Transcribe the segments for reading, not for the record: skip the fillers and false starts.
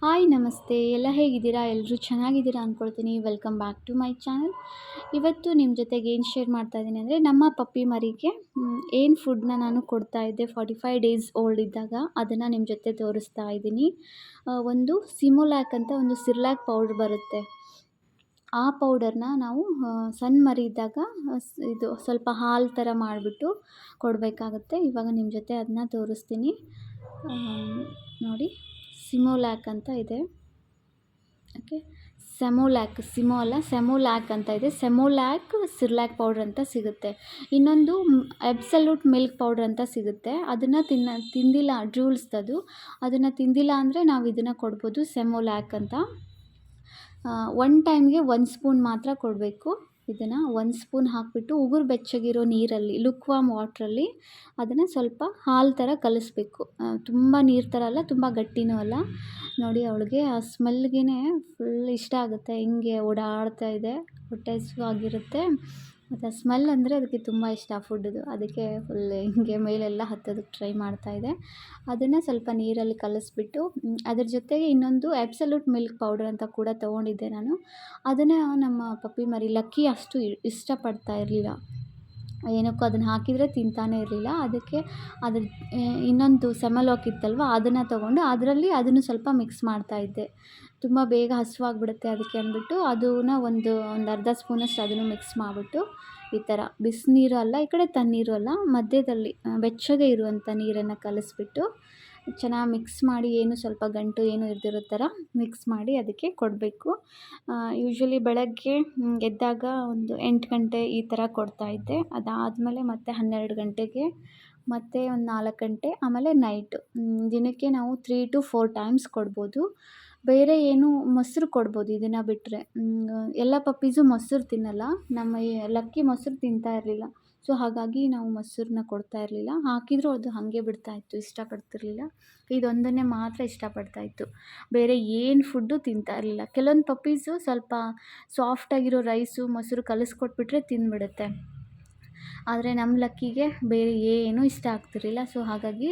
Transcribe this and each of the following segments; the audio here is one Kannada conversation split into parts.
ಹಾಯ್ ನಮಸ್ತೆ ಎಲ್ಲ ಹೇಗಿದ್ದೀರಾ? ಎಲ್ಲರೂ ಚೆನ್ನಾಗಿದ್ದೀರಾ ಅಂದ್ಕೊಳ್ತೀನಿ. Welcome back to my channel. ಇವತ್ತು ನಿಮ್ಮ ಜೊತೆಗೆ ಏನು ಶೇರ್ ಮಾಡ್ತಾ ಇದ್ದೀನಿ ಅಂದರೆ, ನಮ್ಮ ಪಪ್ಪಿ ಮರಿಗೆ ಏನು ಫುಡ್ನ ನಾನು ಕೊಡ್ತಾ ಇದ್ದೆ 45 ಡೇಸ್ ಓಲ್ಡ್ ಇದ್ದಾಗ, ಅದನ್ನು ನಿಮ್ಮ ಜೊತೆ ತೋರಿಸ್ತಾ ಇದ್ದೀನಿ. ಒಂದು ಸಿಮೋಲ್ಯಾಕ್ ಅಂತ ಒಂದು ಸಿರ್ಲ್ಯಾಕ್ ಪೌಡ್ರ್ ಬರುತ್ತೆ. ಆ ಪೌಡರ್ನ ನಾವು ಸಣ್ಣ ಮರಿ ಇದ್ದಾಗ ಇದು ಸ್ವಲ್ಪ ಹಾಲು ಥರ ಮಾಡಿಬಿಟ್ಟು ಕೊಡಬೇಕಾಗುತ್ತೆ. ಇವಾಗ ನಿಮ್ಮ ಜೊತೆ ಅದನ್ನ ತೋರಿಸ್ತೀನಿ. ನೋಡಿ, ಸಿಮೋಲ್ಯಾಕ್ ಅಂತ ಇದೆ. ಓಕೆ, ಸಿಮೋ ಅಲ್ಲ, ಸೆಮೋಲ್ಯಾಕ್ ಅಂತ ಇದೆ. ಸೆಮೋಲ್ಯಾಕ್ ಸಿರ್ಲ್ಯಾಕ್ ಪೌಡ್ರ್ ಅಂತ ಸಿಗುತ್ತೆ. ಇನ್ನೊಂದು ಅಬ್ಸಲ್ಯೂಟ್ ಮಿಲ್ಕ್ ಪೌಡ್ರ್ ಅಂತ ಸಿಗುತ್ತೆ. ಅದನ್ನು ತಿಂದಿಲ್ಲ, ಡ್ರೂಲ್ಸ್ದದು. ಅದನ್ನು ತಿಂದಿಲ್ಲ ಅಂದರೆ ನಾವು ಇದನ್ನು ಕೊಡ್ಬೋದು, ಸೆಮೋಲ್ಯಾಕ್ ಅಂತ. 1 ಟೈಮ್ಗೆ 1 ಸ್ಪೂನ್ ಮಾತ್ರ ಕೊಡಬೇಕು. ಇದನ್ನು 1 ಸ್ಪೂನ್ ಹಾಕಿಬಿಟ್ಟು ಉಗುರು ಬೆಚ್ಚಗಿರೋ ನೀರಲ್ಲಿ, ಲುಕ್ ವಾರ್ಮ್ ವಾಟ್ರಲ್ಲಿ ಅದನ್ನು ಸ್ವಲ್ಪ ಹಾಲು ಥರ ಕಲಿಸ್ಬೇಕು. ತುಂಬ ನೀರು ಥರ ಅಲ್ಲ, ತುಂಬ ಗಟ್ಟಿನೂ ಅಲ್ಲ. ನೋಡಿ, ಅವಳಿಗೆ ಆ ಸ್ಮೆಲ್ಗೆ ಫುಲ್ ಇಷ್ಟ ಆಗುತ್ತೆ. ಹಿಂಗೆ ಓಡಾಡ್ತಾ ಇದೆ, ಹೊಟ್ಟೆ ಹಸಿವಾಗಿರುತ್ತೆ. ಮತ್ತು ಆ ಸ್ಮೆಲ್ ಅಂದರೆ ಅದಕ್ಕೆ ತುಂಬ ಇಷ್ಟ ಫುಡ್ದು. ಅದಕ್ಕೆ ಫುಲ್ ಹಿಂಗೆ ಮೇಲೆಲ್ಲ ಹತ್ತೋದಕ್ಕೆ ಟ್ರೈ ಮಾಡ್ತಾಯಿದೆ. ಅದನ್ನು ಸ್ವಲ್ಪ ನೀರಲ್ಲಿ ಕಲಿಸ್ಬಿಟ್ಟು ಅದ್ರ ಜೊತೆಗೆ ಇನ್ನೊಂದು ಅಬ್ಸಲ್ಯೂಟ್ ಮಿಲ್ಕ್ ಪೌಡರ್ ಅಂತ ಕೂಡ ತೊಗೊಂಡಿದ್ದೆ ನಾನು. ಅದನ್ನು ನಮ್ಮ ಪಪ್ಪಿ ಮರಿ ಲಕ್ಕಿ ಅಷ್ಟು ಇಷ್ಟಪಡ್ತಾ ಇರಲಿಲ್ಲ. ಏನಕ್ಕೋ ಅದನ್ನು ಹಾಕಿದರೆ ತಿಂತಾನೇ ಇರಲಿಲ್ಲ. ಅದಕ್ಕೆ ಅದ್ರ ಇನ್ನೊಂದು ಸೆಮಲಾಕ್ ಇತ್ತಲ್ವ, ಅದನ್ನು ತೊಗೊಂಡು ಅದನ್ನು ಸ್ವಲ್ಪ ಮಿಕ್ಸ್ ಮಾಡ್ತಾಯಿದ್ದೆ. ತುಂಬ ಬೇಗ ಹಸಿವಾಗ್ಬಿಡುತ್ತೆ ಅದಕ್ಕೆ ಅಂದ್ಬಿಟ್ಟು ಅದನ್ನು ಒಂದು ಅರ್ಧ ಸ್ಪೂನಷ್ಟು ಅದನ್ನು ಮಿಕ್ಸ್ ಮಾಡಿಬಿಟ್ಟು, ಈ ಥರ ಬಿಸಿನೀರು ಅಲ್ಲ, ಈ ಕಡೆ ತಣ್ಣೀರು ಅಲ್ಲ, ಮಧ್ಯದಲ್ಲಿ ಬೆಚ್ಚಗೆ ಇರುವಂಥ ನೀರನ್ನು ಕಲಿಸ್ಬಿಟ್ಟು ಚೆನ್ನಾಗಿ ಮಿಕ್ಸ್ ಮಾಡಿ, ಏನು ಸ್ವಲ್ಪ ಗಂಟು ಏನು ಇಲ್ದಿರೋ ಥರ ಮಿಕ್ಸ್ ಮಾಡಿ ಅದಕ್ಕೆ ಕೊಡಬೇಕು. ಯೂಶ್ವಲಿ ಬೆಳಗ್ಗೆ ಎದ್ದಾಗ ಒಂದು 8 ಗಂಟೆ ಈ ಥರ ಕೊಡ್ತಾಯಿದ್ದೆ. ಅದಾದಮೇಲೆ ಮತ್ತೆ 12 ಗಂಟೆಗೆ, ಮತ್ತು ಒಂದು 4 ಗಂಟೆ, ಆಮೇಲೆ ನೈಟು. ದಿನಕ್ಕೆ ನಾವು 3 to 4 ಟೈಮ್ಸ್ ಕೊಡ್ಬೋದು. ಬೇರೆ ಏನು ಮೊಸರು ಕೊಡ್ಬೋದು ಇದನ್ನು ಬಿಟ್ಟರೆ. ಎಲ್ಲ ಪಪ್ಪೀಸು ಮೊಸರು ತಿನ್ನಲ್ಲ. ನಮ್ಮ ಲಕ್ಕಿ ಮೊಸರು ತಿಂತಾ ಇರಲಿಲ್ಲ. ಸೊ ಹಾಗಾಗಿ ನಾವು ಮೊಸರನ್ನ ಕೊಡ್ತಾ ಇರಲಿಲ್ಲ. ಹಾಕಿದರೂ ಅದು ಹಾಗೆ ಬಿಡ್ತಾಯಿತ್ತು, ಇಷ್ಟಪಡ್ತಿರ್ಲಿಲ್ಲ. ಇದೊಂದನ್ನೇ ಮಾತ್ರ ಇಷ್ಟಪಡ್ತಾಯಿತ್ತು. ಬೇರೆ ಏನು ಫುಡ್ಡು ತಿಂತಾ ಇರಲಿಲ್ಲ. ಕೆಲವೊಂದು ಪಪ್ಪೀಸು ಸ್ವಲ್ಪ ಸಾಫ್ಟಾಗಿರೋ ರೈಸು ಮೊಸರು ಕಲಿಸ್ಕೊಟ್ಬಿಟ್ರೆ ತಿಂದ್ಬಿಡುತ್ತೆ. ಆದರೆ ನಮ್ಮ ಲಕ್ಕಿಗೆ ಬೇರೆ ಏನೂ ಇಷ್ಟ ಆಗ್ತಿರಲಿಲ್ಲ. ಸೊ ಹಾಗಾಗಿ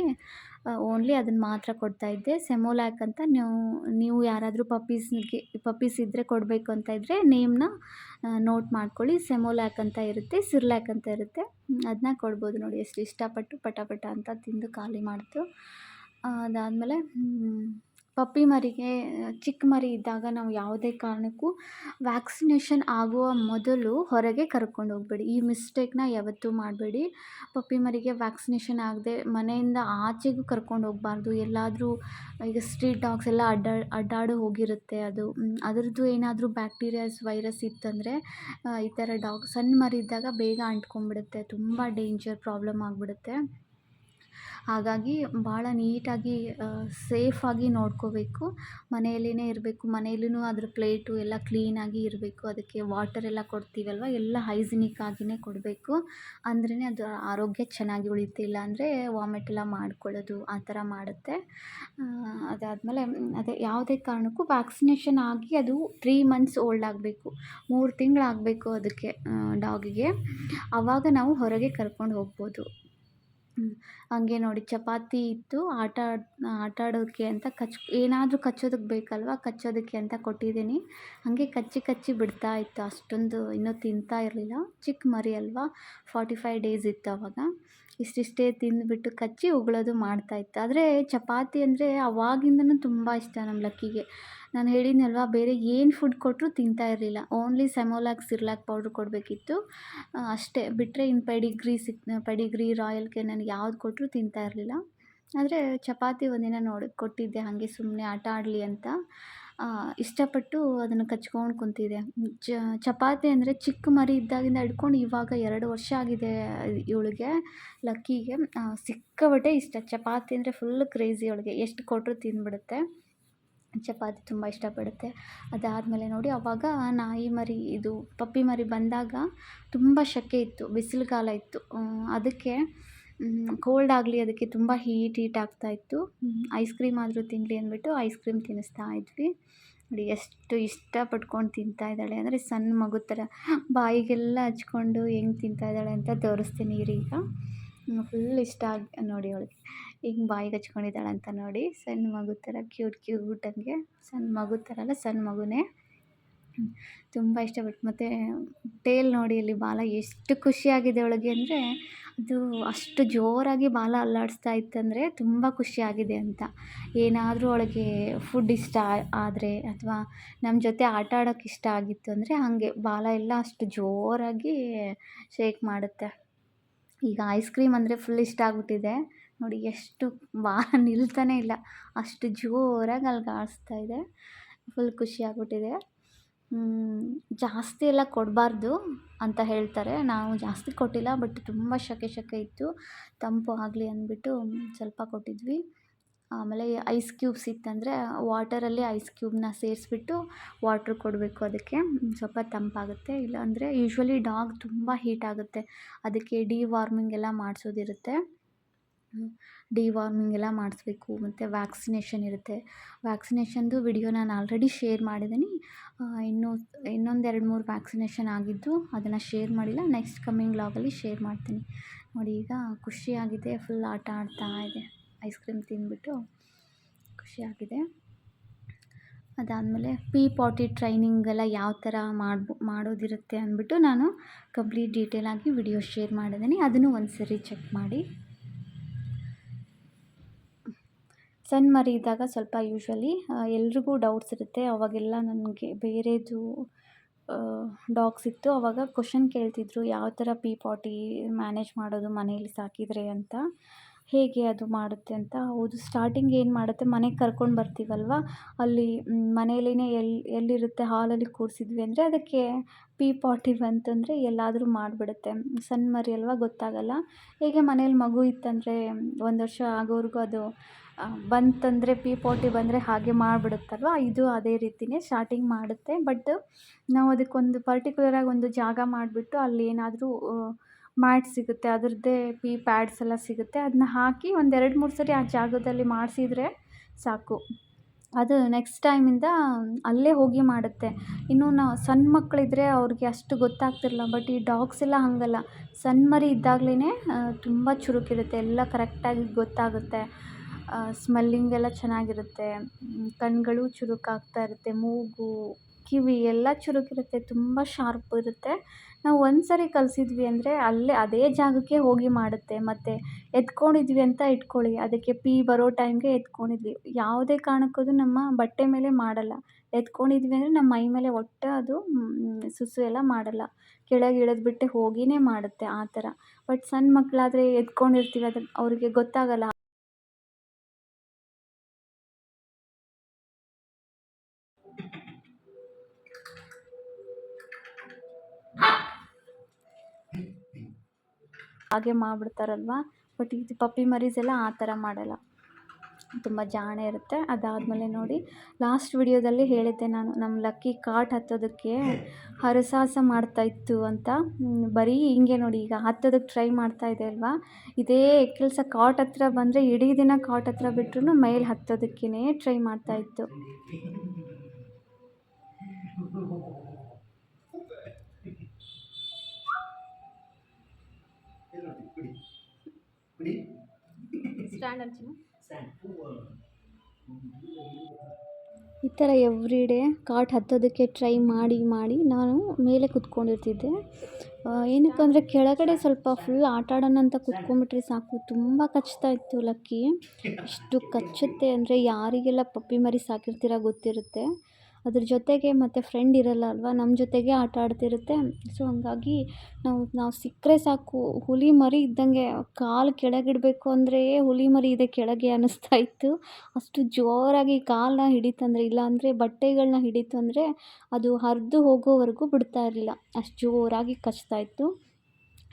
ಓನ್ಲಿ ಅದನ್ನು ಮಾತ್ರ ಕೊಡ್ತಾಯಿದ್ದೆ. ಸೆಮೋಲ್ಯಾಕ್ ಅಂತ ನೀವು ಯಾರಾದರೂ ಪಪ್ಪೀಸ್ ಇದ್ದರೆ ಕೊಡಬೇಕು ಅಂತ ಇದ್ದರೆ ನೇಮ್ನ ನೋಟ್ ಮಾಡ್ಕೊಳ್ಳಿ. ಸೆಮೋಲ್ಯಾಕ್ ಅಂತ ಇರುತ್ತೆ, ಸಿರ್ಲ್ಯಾಕ್ ಅಂತ ಇರುತ್ತೆ. ಅದನ್ನ ಕೊಡ್ಬೋದು. ನೋಡಿ, ಎಷ್ಟು ಇಷ್ಟಪಟ್ಟು ಪಟ ಅಂತ ತಿಂದು ಖಾಲಿ ಮಾಡ್ತು. ಅದಾದಮೇಲೆ ಪಪ್ಪಿ ಮರಿಗೆ, ಚಿಕ್ಕ ಮರಿ ಇದ್ದಾಗ ನಾವು ಯಾವುದೇ ಕಾರಣಕ್ಕೂ ವ್ಯಾಕ್ಸಿನೇಷನ್ ಆಗುವ ಮೊದಲು ಹೊರಗೆ ಕರ್ಕೊಂಡು ಹೋಗಬೇಡಿ. ಈ ಮಿಸ್ಟೇಕ್ನ ಯಾವತ್ತೂ ಮಾಡಬೇಡಿ. ಪಪ್ಪಿ ಮರಿಗೆ ವ್ಯಾಕ್ಸಿನೇಷನ್ ಆಗದೆ ಮನೆಯಿಂದ ಆಚೆಗೂ ಕರ್ಕೊಂಡು ಹೋಗಬಾರ್ದು. ಎಲ್ಲಾದರೂ ಈಗ ಸ್ಟ್ರೀಟ್ ಡಾಗ್ಸ್ ಎಲ್ಲ ಅಡ್ಡಾಡಿ ಹೋಗಿರುತ್ತೆ. ಅದರದ್ದು ಏನಾದರೂ ಬ್ಯಾಕ್ಟೀರಿಯಾಸ್, ವೈರಸ್ ಇತ್ತಂದರೆ ಈ ಥರ ಸಣ್ಣ ಮರಿ ಇದ್ದಾಗ ಬೇಗ ಅಂಟ್ಕೊಂಡ್ಬಿಡುತ್ತೆ. ತುಂಬ ಡೇಂಜರ್ ಪ್ರಾಬ್ಲಮ್ ಆಗಿಬಿಡುತ್ತೆ. ಹಾಗಾಗಿ ಭಾಳ ನೀಟಾಗಿ ಸೇಫಾಗಿ ನೋಡ್ಕೋಬೇಕು. ಮನೆಯಲ್ಲೇ ಇರಬೇಕು. ಮನೆಯಲ್ಲೂ ಅದ್ರ ಪ್ಲೇಟು ಎಲ್ಲ ಕ್ಲೀನಾಗಿ ಇರಬೇಕು. ಅದಕ್ಕೆ ವಾಟರ್ ಎಲ್ಲ ಕೊಡ್ತೀವಲ್ವ, ಎಲ್ಲ ಹೈಜಿನಿಕ್ ಆಗಿಯೇ ಕೊಡಬೇಕು. ಅಂದ್ರೇ ಅದು ಆರೋಗ್ಯ ಚೆನ್ನಾಗಿ ಉಳಿಯುತ್ತೆ. ಇಲ್ಲಾಂದರೆ ವಾಮಿಟ್ ಎಲ್ಲ ಮಾಡ್ಕೊಳ್ಳೋದು ಆ ಥರ ಮಾಡುತ್ತೆ. ಅದಾದಮೇಲೆ ಯಾವುದೇ ಕಾರಣಕ್ಕೂ ವ್ಯಾಕ್ಸಿನೇಷನ್ ಆಗಿ ಅದು 3 ಮಂತ್ಸ್ ಓಲ್ಡ್ ಆಗಬೇಕು. 3 ತಿಂಗಳಾಗಬೇಕು ಅದಕ್ಕೆ, ಡಾಗಿಗೆ. ಆವಾಗ ನಾವು ಹೊರಗೆ ಕರ್ಕೊಂಡು ಹೋಗ್ಬೋದು. ಹಂಗೆ ನೋಡಿ, ಚಪಾತಿ ಇತ್ತು, ಆಟ ಆಡೋಕ್ಕೆ ಅಂತ ಏನಾದರೂ ಕಚ್ಚೋದಕ್ಕೆ ಬೇಕಲ್ವ, ಕಚ್ಚೋದಕ್ಕೆ ಅಂತ ಕೊಟ್ಟಿದ್ದೀನಿ. ಹಾಗೆ ಕಚ್ಚಿ ಬಿಡ್ತಾ ಇತ್ತು. ಅಷ್ಟೊಂದು ಇನ್ನೂ ತಿಂತಾ ಇರಲಿಲ್ಲ. ಚಿಕ್ಕ ಮರಿ ಅಲ್ವಾ, 45 ಡೇಸ್ ಇತ್ತು ಆವಾಗ. ಇಷ್ಟಿಷ್ಟೇ ತಿಂದುಬಿಟ್ಟು ಕಚ್ಚಿ ಉಗುಳೋದು ಮಾಡ್ತಾಯಿತ್ತು. ಆದರೆ ಚಪಾತಿ ಅಂದರೆ ಅವಾಗಿಂದನೂ ತುಂಬ ಇಷ್ಟ ನಮ್ಮ ಲಕ್ಕಿಗೆ. ನಾನು ಹೇಳಿದ್ನಲ್ವ, ಬೇರೆ ಏನು ಫುಡ್ ಕೊಟ್ಟರೂ ತಿಂತಾ ಇರಲಿಲ್ಲ. ಓನ್ಲಿ ಸೆಮೋಲ್ಯಾಕ್, ಸಿರ್ಲ್ಯಾಕ್ ಪೌಡ್ರ್ ಕೊಡಬೇಕಿತ್ತು, ಅಷ್ಟೇ. ಬಿಟ್ಟರೆ ಇನ್ನು ಪೆಡಿಗ್ರಿ, ರಾಯಲ್ ಕೇನ್ ಯಾವ್ದು ಕೊಟ್ಟರೂ ತಿಂತಾ ಇರಲಿಲ್ಲ. ಆದರೆ ಚಪಾತಿ ಒಂದಿನ ಕೊಟ್ಟಿದ್ದೆ ಹಾಗೆ ಸುಮ್ಮನೆ ಆಟ ಆಡಲಿ ಅಂತ. ಇಷ್ಟಪಟ್ಟು ಅದನ್ನು ಕಚ್ಕೊಂಡು ಕುಂತಿದೆ. ಚಪಾತಿ ಅಂದರೆ ಚಿಕ್ಕ ಮರಿ ಇದ್ದಾಗಿಂದ ಹಿಡ್ಕೊಂಡು ಇವಾಗ 2 ವರ್ಷ ಆಗಿದೆ ಇವಳಿಗೆ, ಲಕ್ಕಿಗೆ. ಸಿಕ್ಕಾಪಟ್ಟೆ ಇಷ್ಟ. ಚಪಾತಿ ಅಂದರೆ ಫುಲ್ ಕ್ರೇಜಿ ಅವಳಿಗೆ. ಎಷ್ಟು ಕೊಟ್ಟರೂ ತಿಂದ್ಬಿಡುತ್ತೆ. ಚಪಾತಿ ತುಂಬ ಇಷ್ಟಪಡುತ್ತೆ. ಅದಾದಮೇಲೆ ನೋಡಿ, ಆವಾಗ ಪಪ್ಪಿ ಮರಿ ಬಂದಾಗ ತುಂಬ ಸೆಕೆ ಇತ್ತು, ಬಿಸಿಲುಗಾಲ ಇತ್ತು. ಅದಕ್ಕೆ ಕೋಲ್ಡ್ ಆಗಲಿ, ಅದಕ್ಕೆ ತುಂಬ ಹೀಟ್ ಆಗ್ತಾಯಿತ್ತು. ಐಸ್ ಕ್ರೀಮ್ ಆದರೂ ತಿನ್ನಲಿ ಅಂದ್ಬಿಟ್ಟು ಐಸ್ ಕ್ರೀಮ್ ತಿನ್ನಿಸ್ತಾ ಇದ್ವಿ. ನೋಡಿ, ಎಷ್ಟು ಇಷ್ಟಪಟ್ಕೊಂಡು ತಿಂತಾ ಇದ್ದಾಳೆ ಅಂದರೆ, ಸಣ್ಣ ಮಗು ಥರ ಬಾಯಿಗೆಲ್ಲ ಹಚ್ಕೊಂಡು ಹೆಂಗೆ ತಿಂತಾ ಇದ್ದಾಳೆ ಅಂತ ತೋರಿಸ್ತೀನಿ ಈಗ. ಫುಲ್ ಇಷ್ಟ ನೋಡಿ ಅವಳಿಗೆ. ಹಿಂಗೆ ಬಾಯಿಗೆ ಹಚ್ಕೊಂಡಿದ್ದಾಳೆ ಅಂತ ನೋಡಿ. ಸಣ್ಣ ಮಗು ಥರ ಕ್ಯೂಟ್ ಹಂಗೆ ಸಣ್ಣ ಮಗು ಥರ ಅಲ್ಲ, ಸಣ್ಣ ಮಗುನೇ. ತುಂಬ ಇಷ್ಟಪಟ್ಟು. ಮತ್ತು ಟೇಲ್ ನೋಡಿ ಇಲ್ಲಿ ಬಾಲ ಎಷ್ಟು ಖುಷಿಯಾಗಿದೆ ಅವಳಿಗೆ ಅಂದರೆ, ಅದು ಅಷ್ಟು ಜೋರಾಗಿ ಬಾಲ ಅಲ್ಲಾಡಿಸ್ತಾ ಇತ್ತಂದರೆ ತುಂಬ ಖುಷಿಯಾಗಿದೆ ಅಂತ. ಏನಾದರೂ ಅವಳಿಗೆ ಫುಡ್ ಇಷ್ಟ ಆದರೆ ಅಥವಾ ನಮ್ಮ ಜೊತೆ ಆಟ ಆಡೋಕ್ಕೆ ಇಷ್ಟ ಆಗಿತ್ತು ಅಂದರೆ ಹಾಗೆ ಬಾಲ ಎಲ್ಲ ಅಷ್ಟು ಜೋರಾಗಿ ಶೇಕ್ ಮಾಡುತ್ತೆ. ಈಗ ಐಸ್ ಕ್ರೀಮ್ ಅಂದರೆ ಫುಲ್ ಇಷ್ಟ ಆಗ್ಬಿಟ್ಟಿದೆ ನೋಡಿ. ಎಷ್ಟು ಬಾಲ ನಿಲ್ತಾನೇ ಇಲ್ಲ, ಅಷ್ಟು ಜೋರಾಗಿ ಅಲ್ಗಾಡಿಸ್ತಾ ಇದೆ. ಫುಲ್ ಖುಷಿ ಆಗ್ಬಿಟ್ಟಿದೆ. ಜಾಸ್ತಿ ಎಲ್ಲ ಕೊಡಬಾರ್ದು ಅಂತ ಹೇಳ್ತಾರೆ. ನಾವು ಜಾಸ್ತಿ ಕೊಟ್ಟಿಲ್ಲ, ಬಟ್ ತುಂಬ ಸೆಕೆ ಇತ್ತು, ತಂಪು ಆಗಲಿ ಅಂದ್ಬಿಟ್ಟು ಸ್ವಲ್ಪ ಕೊಟ್ಟಿದ್ವಿ. ಆಮೇಲೆ ಐಸ್ ಕ್ಯೂಬ್ಸ್ ಇತ್ತಂದರೆ ವಾಟರಲ್ಲಿ ಐಸ್ ಕ್ಯೂಬ್ನ ಸೇರಿಸ್ಬಿಟ್ಟು ವಾಟ್ರ್ ಕೊಡಬೇಕು, ಅದಕ್ಕೆ ಸ್ವಲ್ಪ ತಂಪಾಗುತ್ತೆ. ಇಲ್ಲಾಂದರೆ ಯೂಶ್ವಲಿ ಡಾಗ್ ತುಂಬ ಹೀಟ್ ಆಗುತ್ತೆ, ಅದಕ್ಕೆ ಡಿವಾರ್ಮಿಂಗ್ ಎಲ್ಲ ಮಾಡಿಸೋದಿರುತ್ತೆ. ಡಿವಾರ್ಮಿಂಗ್ ಎಲ್ಲ ಮಾಡಿಸ್ಬೇಕು. ಮತ್ತು ವ್ಯಾಕ್ಸಿನೇಷನ್ ಇರುತ್ತೆ. ವ್ಯಾಕ್ಸಿನೇಷನ್ದು ವಿಡಿಯೋ ನಾನು ಆಲ್ರೆಡಿ ಶೇರ್ ಮಾಡಿದ್ದೀನಿ. ಇನ್ನೊಂದು 2-3 ವ್ಯಾಕ್ಸಿನೇಷನ್ ಆಗಿದ್ದು ಅದನ್ನು ಶೇರ್ ಮಾಡಿಲ್ಲ. ನೆಕ್ಸ್ಟ್ ಕಮ್ಮಿಂಗ್ ವ್ಲಾಗಲ್ಲಿ ಶೇರ್ ಮಾಡ್ತೀನಿ. ನೋಡಿ ಈಗ ಖುಷಿಯಾಗಿದೆ, ಫುಲ್ ಆಟ ಆಡ್ತಾ ಇದೆ. ಐಸ್ ಕ್ರೀಮ್ ತಿಂದ್ಬಿಟ್ಟು ಖುಷಿಯಾಗಿದೆ. ಅದಾದಮೇಲೆ ಪೀ ಪಾಟಿ ಟ್ರೈನಿಂಗ್ ಎಲ್ಲ ಯಾವ ಥರ ಮಾಡೋದಿರುತ್ತೆ ಅಂದ್ಬಿಟ್ಟು ನಾನು ಕಂಪ್ಲೀಟ್ ಡೀಟೇಲಾಗಿ ವಿಡಿಯೋ ಶೇರ್ ಮಾಡಿದ್ದೀನಿ. ಅದನ್ನು ಒಂದು ಸರಿ ಚೆಕ್ ಮಾಡಿ. ಸಣ್ಣ ಮರಿ ಇದ್ದಾಗ ಸ್ವಲ್ಪ ಯೂಶ್ವಲಿ ಎಲ್ರಿಗೂ ಡೌಟ್ಸ್ ಇರುತ್ತೆ. ಅವಾಗೆಲ್ಲ ನನಗೆ ಬೇರೆದು ಡಾಗ್ಸ್ ಇತ್ತು, ಆವಾಗ ಕ್ವಶನ್ ಕೇಳ್ತಿದ್ರು, ಯಾವ ಥರ ಪೀ ಪಾಟಿ ಮ್ಯಾನೇಜ್ ಮಾಡೋದು ಮನೇಲಿ ಸಾಕಿದರೆ ಅಂತ, ಹೇಗೆ ಅದು ಮಾಡುತ್ತೆ ಅಂತ. ಹೌದು, ಸ್ಟಾರ್ಟಿಂಗ್ ಏನು ಮಾಡುತ್ತೆ, ಮನೆಗೆ ಕರ್ಕೊಂಡು ಬರ್ತೀವಲ್ವ, ಅಲ್ಲಿ ಮನೇಲಿನೇ ಎಲ್ಲಿರುತ್ತೆ ಹಾಲಲ್ಲಿ ಕೂರಿಸಿದ್ವಿ ಅಂದರೆ ಅದಕ್ಕೆ ಪೀ ಪಾಟಿ ಬಂತಂದರೆ ಎಲ್ಲಾದರೂ ಮಾಡಿಬಿಡುತ್ತೆ. ಸಣ್ಣ ಮರಿ ಅಲ್ವ, ಗೊತ್ತಾಗಲ್ಲ. ಹೇಗೆ ಮನೇಲಿ ಮಗು ಇತ್ತಂದರೆ 1 ವರ್ಷ ಆಗೋವರೆಗೂ ಅದು ಬಂತಂದರೆ ಪೀ ಪಾಟಿ ಬಂದರೆ ಹಾಗೆ ಮಾಡಿಬಿಡುತ್ತಲ್ವ, ಇದು ಅದೇ ರೀತಿಯೇ ಸ್ಟಾರ್ಟಿಂಗ್ ಮಾಡುತ್ತೆ. ಬಟ್ ನಾವು ಅದಕ್ಕೊಂದು ಪರ್ಟಿಕ್ಯುಲರಾಗಿ ಒಂದು ಜಾಗ ಮಾಡಿಬಿಟ್ಟು ಅಲ್ಲಿ ಏನಾದರೂ ಮ್ಯಾಟ್ ಸಿಗುತ್ತೆ, ಅದರದ್ದೇ ಪೀ ಪ್ಯಾಡ್ಸ್ ಎಲ್ಲ ಸಿಗುತ್ತೆ, ಅದನ್ನ ಹಾಕಿ ಒಂದು 2-3 ಸರಿ ಆ ಜಾಗದಲ್ಲಿ ಮಾಡಿಸಿದ್ರೆ ಸಾಕು. ಅದು ನೆಕ್ಸ್ಟ್ ಟೈಮಿಂದ ಅಲ್ಲೇ ಹೋಗಿ ಮಾಡುತ್ತೆ. ಇನ್ನು ನಾವು ಸಣ್ಣ ಮಕ್ಕಳಿದ್ರೆ ಅವ್ರಿಗೆ ಅಷ್ಟು ಗೊತ್ತಾಗ್ತಿರಲ್ಲ. ಬಟ್ ಈ ಡಾಗ್ಸ್ ಎಲ್ಲ ಹಾಗಲ್ಲ, ಸಣ್ಣ ಮರಿ ಇದ್ದಾಗಲೇ ತುಂಬ ಚುರುಕಿರುತ್ತೆ, ಎಲ್ಲ ಕರೆಕ್ಟಾಗಿ ಗೊತ್ತಾಗುತ್ತೆ. ಸ್ಮೆಲ್ಲಿಂಗ್ ಎಲ್ಲ ಚೆನ್ನಾಗಿರುತ್ತೆ, ಕಣ್ಣುಗಳು ಚುರುಕಾಗ್ತಾ ಇರುತ್ತೆ, ಮೂಗು ಕಿವಿ ಎಲ್ಲ ಚುರುಕಿರುತ್ತೆ, ತುಂಬ ಶಾರ್ಪ್ ಇರುತ್ತೆ. ನಾವು ಒಂದು ಸರಿ ಕಲಿಸಿದ್ವಿ ಅಂದರೆ ಅಲ್ಲೇ ಅದೇ ಜಾಗಕ್ಕೆ ಹೋಗಿ ಮಾಡುತ್ತೆ. ಮತ್ತು ಎತ್ಕೊಂಡಿದ್ವಿ ಅಂತ ಇಟ್ಕೊಳ್ಳಿ, ಅದಕ್ಕೆ ಪೀ ಬರೋ ಟೈಮ್ಗೆ ಎತ್ಕೊಂಡಿದ್ವಿ, ಯಾವುದೇ ಕಾರಣಕ್ಕೂ ನಮ್ಮ ಬಟ್ಟೆ ಮೇಲೆ ಮಾಡಲ್ಲ. ಎತ್ಕೊಂಡಿದ್ವಿ ಅಂದರೆ ನಮ್ಮ ಮೈ ಮೇಲೆ ಒಟ್ಟು ಅದು ಸುಸು ಎಲ್ಲ ಮಾಡಲ್ಲ, ಕೆಳಗೆ ಇಳಿದ್ಬಿಟ್ಟೆ ಹೋಗಿಯೇ ಮಾಡುತ್ತೆ ಆ ಥರ. ಬಟ್ ಸಣ್ಣ ಮಕ್ಕಳಾದರೆ ಎತ್ಕೊಂಡಿರ್ತೀವಿ, ಅದು ಅವ್ರಿಗೆ ಗೊತ್ತಾಗಲ್ಲ. ಹಾಗೆ ಮಾಡಿಬಿಡ್ತಾರಲ್ವ. ಬಟ್ ಇದು ಪಪ್ಪಿ ಮರೀಸ್ ಎಲ್ಲ ಆ ಥರ ಮಾಡಲ್ಲ, ತುಂಬ ಜಾಣೆ ಇರುತ್ತೆ. ಅದಾದಮೇಲೆ ನೋಡಿ, ಲಾಸ್ಟ್ ವಿಡಿಯೋದಲ್ಲಿ ಹೇಳಿದ್ದೆ ನಾನು, ನಮ್ಮ ಲಕ್ಕಿ ಕಾಟ್ ಹತ್ತೋದಕ್ಕೆ ಹರಸಾಹಸ ಮಾಡ್ತಾಯಿತ್ತು ಅಂತ. ಬರೀ ಹಿಂಗೆ ನೋಡಿ, ಈಗ ಹತ್ತೋದಕ್ಕೆ ಟ್ರೈ ಮಾಡ್ತಾಯಿದೆ ಅಲ್ವಾ, ಇದೇ ಕೆಲಸ. ಕಾಟ್ ಹತ್ರ ಬಂದರೆ ಇಡೀ ದಿನ ಕಾಟ್ ಹತ್ರ ಬಿಟ್ರೂ ಮೇಲೆ ಹತ್ತೋದಕ್ಕೇ ಟ್ರೈ ಮಾಡ್ತಾಯಿತ್ತು. ಈ ಥರ ಎವ್ರಿ ಡೇ ಕಾಟ್ ಹತ್ತೋದಕ್ಕೆ ಟ್ರೈ ಮಾಡಿ ನಾನು ಮೇಲೆ ಕೂತ್ಕೊಂಡಿರ್ತಿದ್ದೆ. ಏನಕ್ಕೆ ಅಂದರೆ ಕೆಳಗಡೆ ಸ್ವಲ್ಪ ಫುಲ್ ಆಟ ಆಡೋಣ ಅಂತ ಕೂತ್ಕೊಂಡ್ಬಿಟ್ರೆ ಸಾಕು, ತುಂಬ ಕಚ್ತಾ ಇತ್ತು ಲಕ್ಕಿ. ಎಷ್ಟು ಕಚ್ಚುತ್ತೆ ಅಂದರೆ, ಯಾರಿಗೆಲ್ಲ ಪಪ್ಪಿ ಮರಿ ಸಾಕಿರ್ತೀರ ಗೊತ್ತಿರುತ್ತೆ. ಅದ್ರ ಜೊತೆಗೆ ಮತ್ತು ಫ್ರೆಂಡ್ ಇರಲ್ಲ ಅಲ್ವಾ, ನಮ್ಮ ಜೊತೆಗೆ ಆಟ ಆಡ್ತಿರುತ್ತೆ. ಸೊ ಹಂಗಾಗಿ ನಾವು ಸಿಕ್ಕರೆ ಸಾಕು, ಹುಲಿ ಮರಿ ಇದ್ದಂಗೆ ಕಾಲು ಕೆಳಗಿಡಬೇಕು ಅಂದರೆ ಹುಲಿ ಮರಿ ಇದೆ ಕೆಳಗೆ ಅನ್ನಿಸ್ತಾ ಇತ್ತು. ಅಷ್ಟು ಜೋರಾಗಿ ಕಾಲನ್ನ ಹಿಡಿತಂದರೆ, ಇಲ್ಲಾಂದರೆ ಬಟ್ಟೆಗಳನ್ನ ಹಿಡಿತು ಅಂದರೆ ಅದು ಹರಿದು ಹೋಗೋವರೆಗೂ ಬಿಡ್ತಾ ಇರಲಿಲ್ಲ, ಅಷ್ಟು ಜೋರಾಗಿ ಕಚ್ತಾ ಇತ್ತು.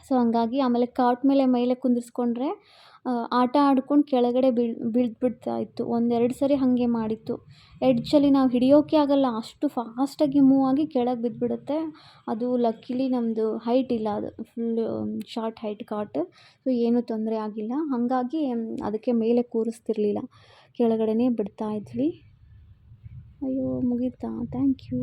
ಸೊ ಹಂಗಾಗಿ ಆಮೇಲೆ ಕಾಟ್ ಮೇಲೆ ಕುಂದಿರಿಸ್ಕೊಂಡ್ರೆ ಆಟ ಆಡ್ಕೊಂಡು ಕೆಳಗಡೆ ಬೀಳ್ಬಿಡ್ತಾ ಇತ್ತು. 1-2 ಸರಿ ಹಾಗೆ ಮಾಡಿತ್ತು. ಎಡ್ಜಲ್ಲಿ ನಾವು ಹಿಡಿಯೋಕ್ಕೆ ಆಗಲ್ಲ, ಅಷ್ಟು ಫಾಸ್ಟಾಗಿ ಮೂವ್ ಆಗಿ ಕೆಳಗೆ ಬಿದ್ದುಬಿಡುತ್ತೆ. ಅದು ಲಕ್ಕಿಲಿ ನಮ್ಮದು ಹೈಟ್ ಇಲ್ಲ, ಅದು ಫುಲ್ಲು ಶಾರ್ಟ್ ಹೈಟ್ ಕಾಟ್. ಸೊ ಏನೂ ತೊಂದರೆ ಆಗಿಲ್ಲ. ಹಾಗಾಗಿ ಅದಕ್ಕೆ ಮೇಲೆ ಕೂರಿಸ್ತಿರ್ಲಿಲ್ಲ, ಕೆಳಗಡೆನೇ ಬಿಡ್ತಾ ಇದ್ವಿ. ಅಯ್ಯೋ ಮುಗೀತಾ? Thank you.